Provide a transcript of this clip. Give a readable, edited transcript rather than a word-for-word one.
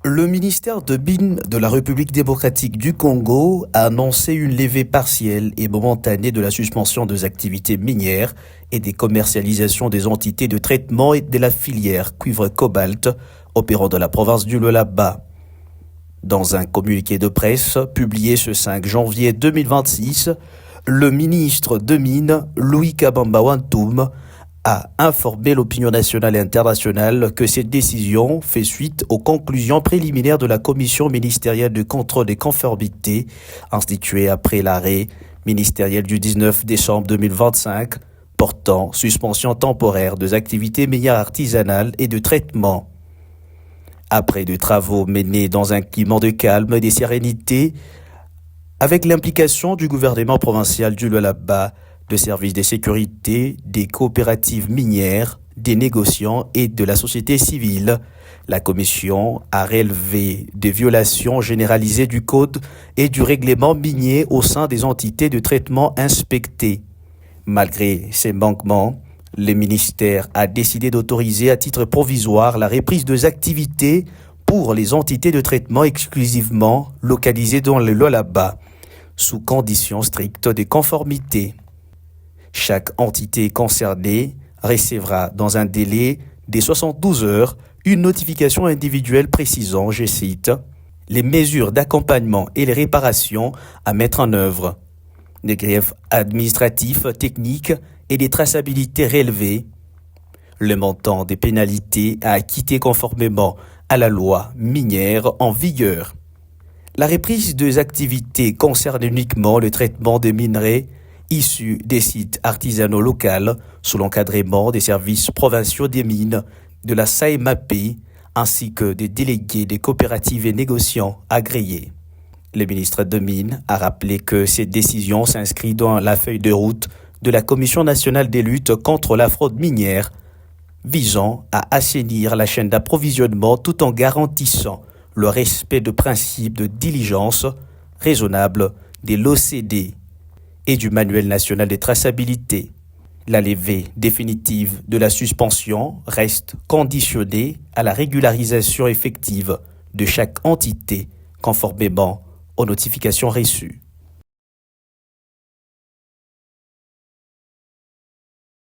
Le ministère de Mines de la République démocratique du Congo a annoncé une levée partielle et momentanée de la suspension des activités minières et des commercialisations des entités de traitement et de la filière cuivre-cobalt opérant dans la province du Lualaba. Dans un communiqué de presse publié ce 5 janvier 2026, le ministre de Mines, Louis Kabamba Wantoum, a informé l'opinion nationale et internationale que cette décision fait suite aux conclusions préliminaires de la commission ministérielle de contrôle des conformités instituée après l'arrêt ministériel du 19 décembre 2025 portant suspension temporaire des activités minières artisanales et de traitement. Après des travaux menés dans un climat de calme et de sérénité, avec l'implication du gouvernement provincial du Lualaba, de services de sécurité, des coopératives minières, des négociants et de la société civile, la commission a relevé des violations généralisées du code et du règlement minier au sein des entités de traitement inspectées. Malgré ces manquements, le ministère a décidé d'autoriser à titre provisoire la reprise des activités pour les entités de traitement exclusivement localisées dans le Lualaba, sous conditions strictes de conformité. Chaque entité concernée recevra dans un délai de 72 heures une notification individuelle précisant, je cite, les mesures d'accompagnement et les réparations à mettre en œuvre, des griefs administratifs, techniques et des traçabilités relevées, le montant des pénalités à acquitter conformément à la loi minière en vigueur. La reprise des activités concerne uniquement le traitement des minerais issus des sites artisanaux locaux sous l'encadrement des services provinciaux des mines, de la SAEMAP, ainsi que des délégués des coopératives et négociants agréés. Le ministre de Mines a rappelé que cette décision s'inscrit dans la feuille de route de la Commission nationale des luttes contre la fraude minière, visant à assainir la chaîne d'approvisionnement tout en garantissant le respect de principes de diligence raisonnable de l'OCDE et du Manuel national de traçabilité. La levée définitive de la suspension reste conditionnée à la régularisation effective de chaque entité conformément aux notifications reçues.